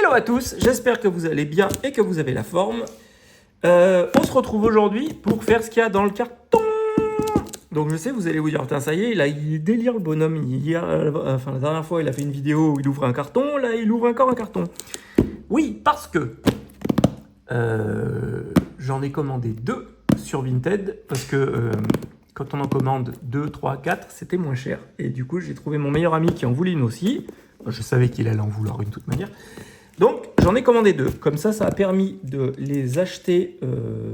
Hello à tous, j'espère que vous allez bien et que vous avez la forme. On se retrouve aujourd'hui pour faire ce qu'il y a dans le carton. Donc je sais, vous allez vous dire, putain, ça y est, là, il délire le bonhomme. La dernière fois, il a fait une vidéo où il ouvre un carton, là, il ouvre encore un carton. Oui, parce que j'en ai commandé 2 sur Vinted, parce que quand on en commande 2, 3, 4, c'était moins cher. Et du coup, j'ai trouvé mon meilleur ami qui en voulait une aussi. Je savais qu'il allait en vouloir une de toute manière. Donc, j'en ai commandé 2. Comme ça a permis de les acheter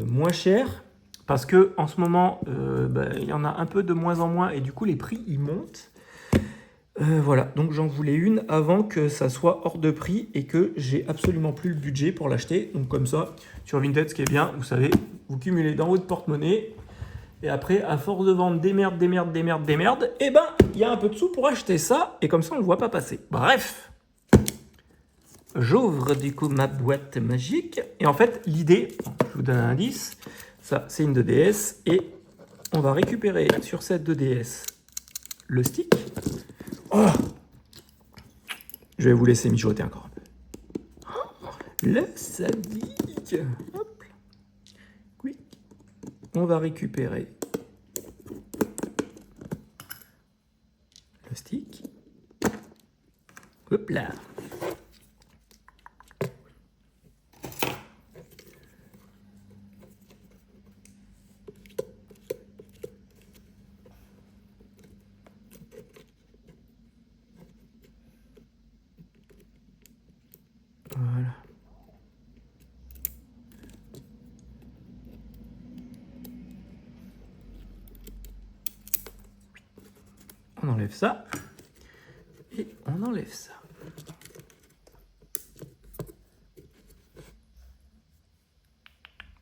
moins cher. Parce que en ce moment, il y en a un peu de moins en moins. Et du coup, les prix, ils montent. Voilà, donc j'en voulais une avant que ça soit hors de prix et que j'ai absolument plus le budget pour l'acheter. Donc comme ça, sur Vinted, ce qui est bien, vous savez, vous cumulez dans votre porte-monnaie. Et après, à force de vendre des merdes, eh ben, il y a un peu de sous pour acheter ça. Et comme ça, on ne le voit pas passer. Bref. J'ouvre du coup ma boîte magique. Et en fait, l'idée, je vous donne un indice, ça c'est une 2DS. Et on va récupérer sur cette 2DS le stick. Oh, je vais vous laisser mijoter encore un peu. Le sadique. Hop. Quick. On va récupérer le stick. Hop là. Voilà. On enlève ça. Et on enlève ça.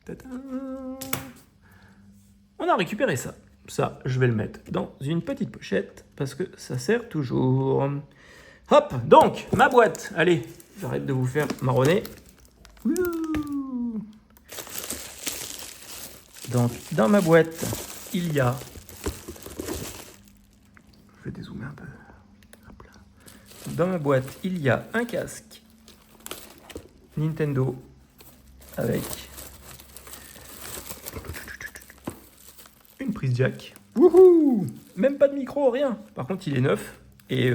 Tadam. On a récupéré ça. Ça, je vais le mettre dans une petite pochette parce que ça sert toujours. Hop, donc, ma boîte. Allez, j'arrête de vous faire marronner. Ouh. Donc, dans ma boîte, il y a... Je vais dézoomer un peu. Hop là. Dans ma boîte, il y a un casque Nintendo avec une prise jack. Wouhou! Même pas de micro, rien. Par contre, il est neuf et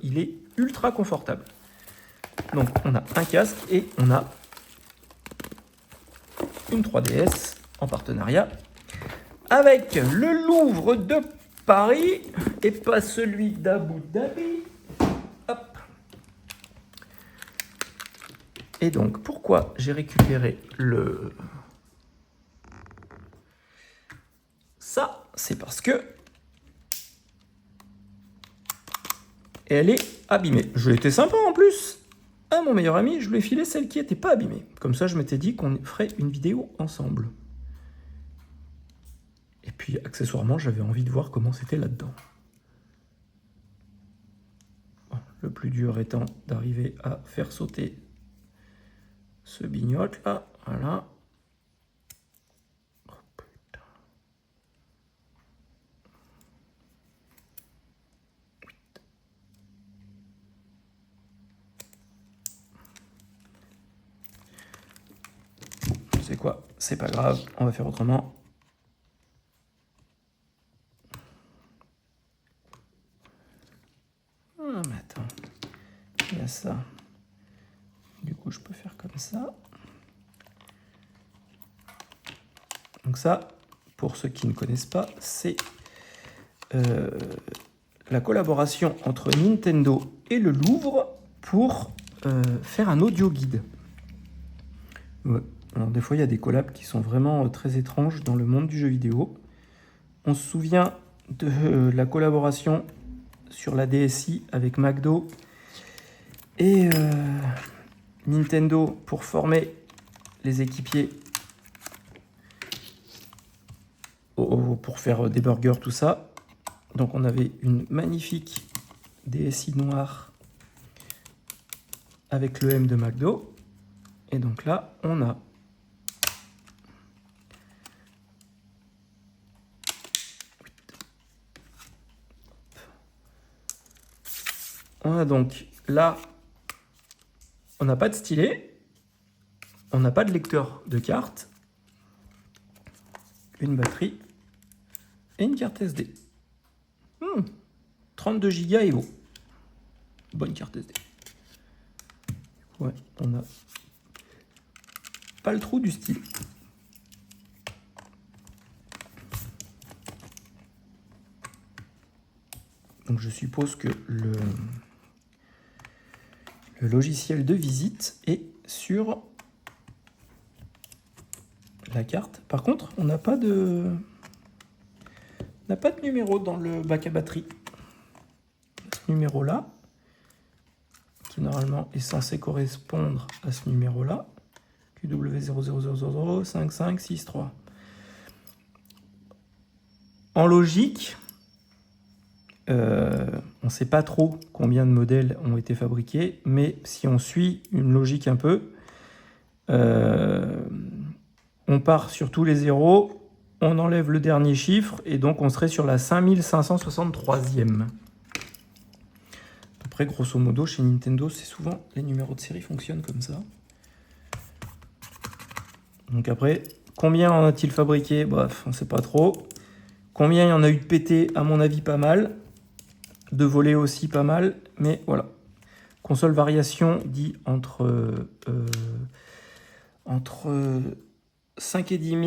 il est ultra confortable. Donc, on a un casque et on a une 3DS en partenariat avec le Louvre de Paris et pas celui d'Abu Dhabi. Hop. Et donc, pourquoi j'ai récupéré ça, c'est parce que elle est abîmée. Je l'étais sympa en plus. À mon meilleur ami, je lui ai filé celle qui n'était pas abîmée. Comme ça, je m'étais dit qu'on ferait une vidéo ensemble. Et puis, accessoirement, j'avais envie de voir comment c'était là-dedans. Bon, le plus dur étant d'arriver à faire sauter ce bignote là. Voilà. Oh, putain. Tu sais quoi? C'est pas grave, on va faire autrement. Ah, mais attends. Il y a ça. Du coup, je peux faire comme ça. Donc ça, pour ceux qui ne connaissent pas, c'est la collaboration entre Nintendo et le Louvre pour faire un audio guide. Ouais. Alors des fois, il y a des collabs qui sont vraiment très étranges dans le monde du jeu vidéo. On se souvient de la collaboration sur la DSi avec McDo et Nintendo pour former les équipiers pour faire des burgers, tout ça. Donc on avait une magnifique DSi noire avec le M de McDo. Et donc là, on a donc là On n'a pas de stylet. On n'a pas de lecteur de carte. Une batterie. Et une carte SD. 32 Go Evo. Bonne carte SD. Ouais, on n'a pas le trou du stylet. Donc je suppose que le logiciel de visite est sur la carte. Par contre, on n'a pas de numéro dans le bac à batterie. Ce numéro-là, qui normalement est censé correspondre à ce numéro-là, QW000005563. En logique, on ne sait pas trop combien de modèles ont été fabriqués, mais si on suit une logique un peu, on part sur tous les zéros, on enlève le dernier chiffre, et donc on serait sur la 5563e. À peu près, grosso modo, chez Nintendo, c'est souvent les numéros de série fonctionnent comme ça. Donc après, combien en a-t-il fabriqué? Bref, on ne sait pas trop. Combien il y en a eu de pété? À mon avis, pas mal. De volés aussi, pas mal. Mais voilà. Console variation dit entre 5 et 10 000.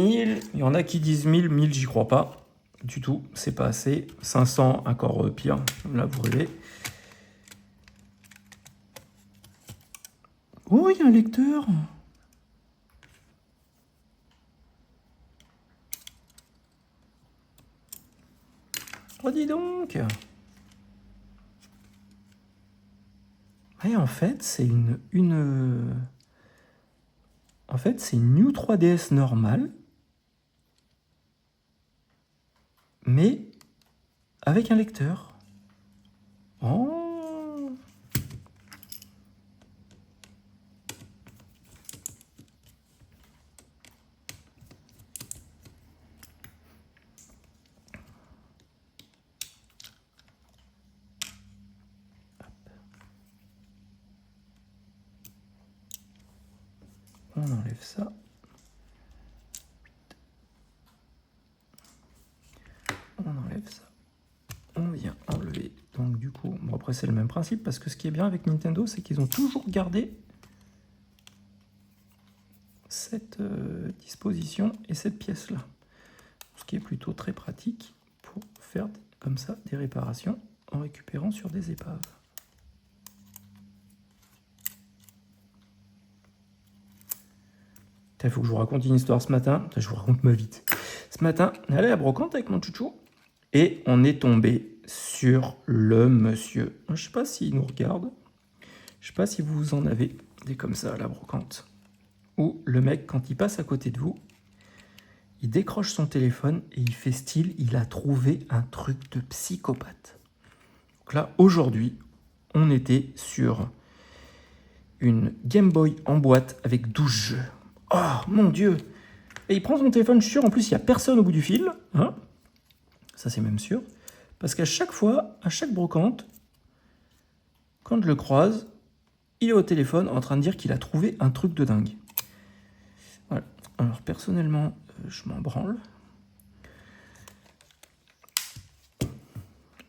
Il y en a qui disent 1000. 1000, j'y crois pas du tout. C'est pas assez. 500, encore pire. Là, vous rêvez. Oh, il y a un lecteur. Oh, dis donc. Et en fait, c'est En fait, c'est une New 3DS normale, mais avec un lecteur. Oh. On enlève ça. On enlève ça. On vient enlever. Donc du coup, bon après c'est le même principe parce que ce qui est bien avec Nintendo, c'est qu'ils ont toujours gardé cette disposition et cette pièce-là. Ce qui est plutôt très pratique pour faire comme ça des réparations en récupérant sur des épaves. Il faut que je vous raconte une histoire ce matin. Je vous raconte ma vie. Ce matin, on est allé à la brocante avec mon chouchou et on est tombé sur le monsieur. Je ne sais pas s'il nous regarde. Je ne sais pas si vous en avez des comme ça à la brocante. Où le mec, quand il passe à côté de vous, il décroche son téléphone et il fait style, il a trouvé un truc de psychopathe. Donc là, aujourd'hui, on était sur une Game Boy en boîte avec 12 jeux. Oh, mon Dieu! Et il prend son téléphone, je suis sûr, en plus, il n'y a personne au bout du fil. Hein, ça, c'est même sûr. Parce qu'à chaque fois, à chaque brocante, quand je le croise, il est au téléphone en train de dire qu'il a trouvé un truc de dingue. Voilà. Alors, personnellement, je m'en branle.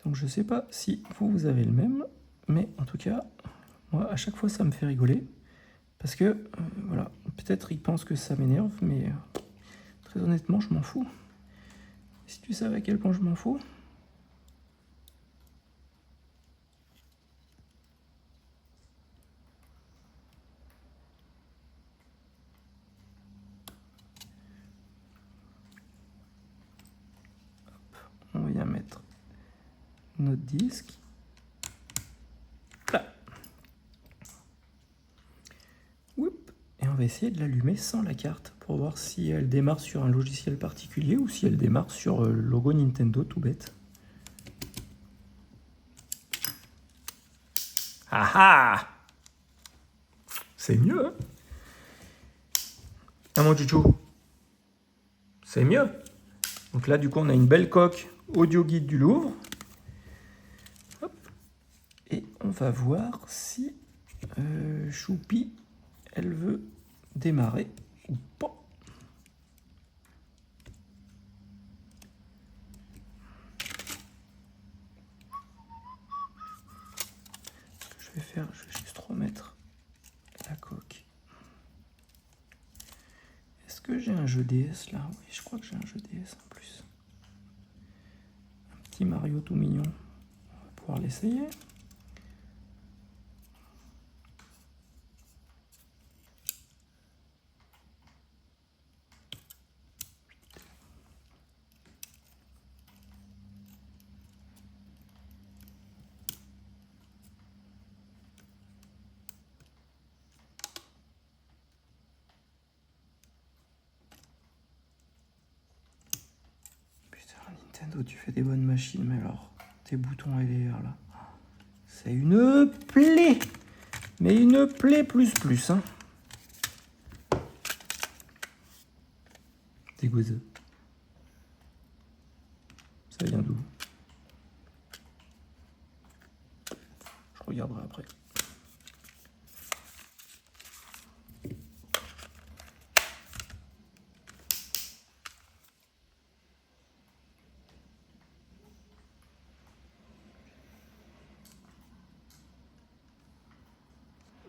Donc, je ne sais pas si vous avez le même. Mais en tout cas, moi, à chaque fois, ça me fait rigoler. Parce que, voilà, peut-être il pense que ça m'énerve, mais très honnêtement, je m'en fous. Si tu savais à quel point je m'en fous. Hop, on vient mettre notre disque. Là. Oup. Et on va essayer de l'allumer sans la carte pour voir si elle démarre sur un logiciel particulier ou si elle démarre sur le logo Nintendo tout bête. Ah ah! C'est mieux, hein? Ah mon chouchou, c'est mieux. Donc là, du coup, on a une belle coque audio guide du Louvre. Hop. Et on va voir si Choupi, elle veut démarrer ou pas. Ce que je vais faire, je vais juste remettre la coque. Est-ce que j'ai un jeu DS là? Oui, je crois que j'ai un jeu DS en plus. Un petit Mario tout mignon. On va pouvoir l'essayer. Nintendo, tu fais des bonnes machines, mais alors, tes boutons LR là, c'est une plaie. Mais une plaie plus, hein. Dégoûteux. Ça vient d'où? Je regarderai après.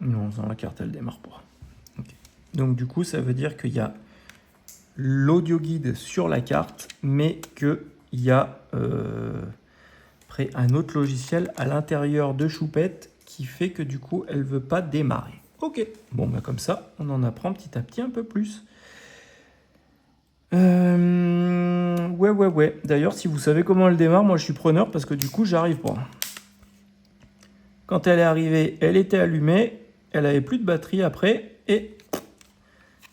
Non, sans la carte, elle démarre pas. Okay. Donc du coup, ça veut dire qu'il y a l'audio guide sur la carte, mais qu'il y a après un autre logiciel à l'intérieur de Choupette qui fait que du coup, elle ne veut pas démarrer. Ok, bon, bah comme ça, on en apprend petit à petit un peu plus. Ouais. D'ailleurs, si vous savez comment elle démarre, moi je suis preneur parce que du coup, j'arrive pas. Quand elle est arrivée, elle était allumée, elle avait plus de batterie après, et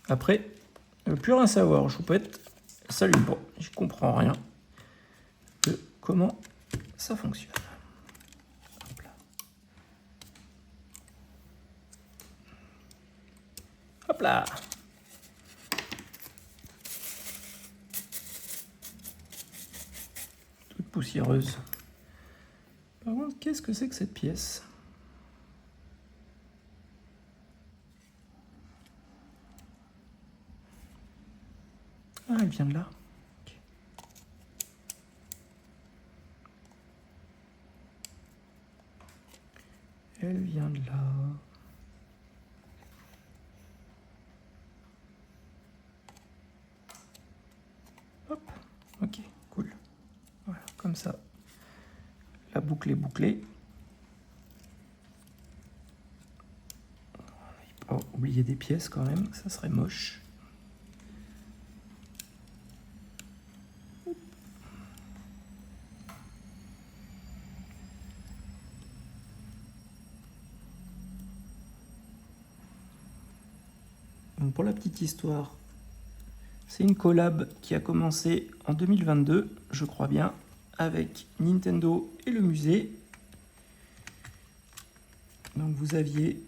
après, elle veut plus rien savoir. Choupette, ça s'allume pas. Je comprends rien de comment ça fonctionne. Hop là. Hop là. Toute poussiéreuse. Par contre, qu'est-ce que c'est que cette pièce? Ah, elle vient de là. Okay. Elle vient de là. Hop, ok, cool. Voilà, comme ça. La boucle est bouclée. Oh, oublier des pièces quand même, ça serait moche. Donc pour la petite histoire, c'est une collab qui a commencé en 2022, je crois bien, avec Nintendo et le musée. Donc vous aviez...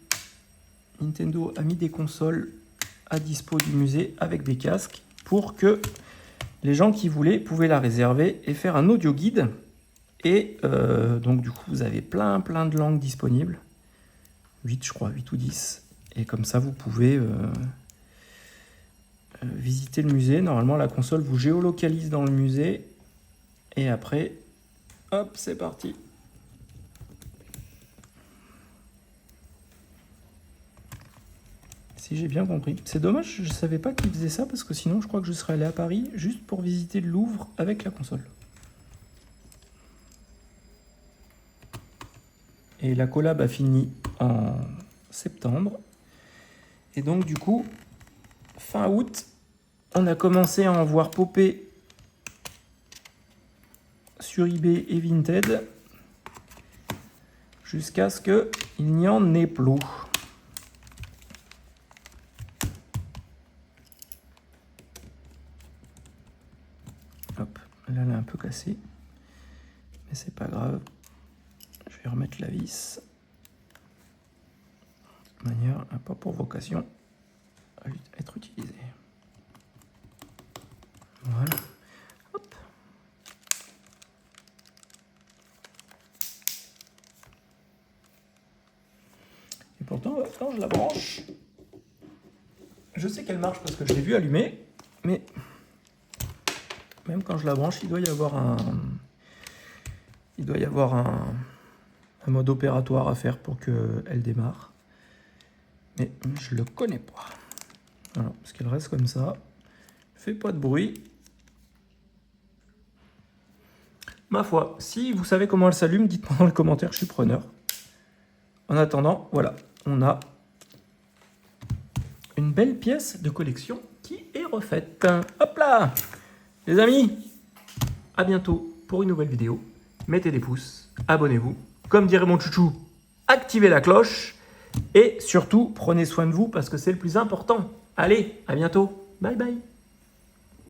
Nintendo a mis des consoles à dispo du musée avec des casques pour que les gens qui voulaient pouvaient la réserver et faire un audio guide. Et donc du coup vous avez plein de langues disponibles. 8 je crois, 8 ou 10. Et comme ça vous pouvez visiter le musée. Normalement la console vous géolocalise dans le musée. Et après, hop, c'est parti. Si j'ai bien compris. C'est dommage, je ne savais pas qu'ils faisaient ça parce que sinon je crois que je serais allé à Paris juste pour visiter le Louvre avec la console. Et la collab a fini en septembre. Et donc du coup, fin août, on a commencé à en voir popper sur eBay et Vinted jusqu'à ce qu'il n'y en ait plus. Hop, là elle est un peu cassée, mais c'est pas grave. Je vais remettre la vis. De toute manière, elle n'a pas pour vocation à être utilisée. Voilà. Hop. Et pourtant, quand je la branche, je sais qu'elle marche parce que je l'ai vue allumer, mais même quand je la branche, il doit y avoir un mode opératoire à faire pour qu'elle démarre. Mais je le connais pas. Voilà, parce qu'elle reste comme ça. Fait pas de bruit. Ma foi, si vous savez comment elle s'allume, dites-moi dans les commentaires, je suis preneur. En attendant, voilà, on a une belle pièce de collection qui est refaite. Hop là! Les amis, à bientôt pour une nouvelle vidéo. Mettez des pouces, abonnez-vous. Comme dirait mon chouchou, activez la cloche. Et surtout, prenez soin de vous parce que c'est le plus important. Allez, à bientôt. Bye bye.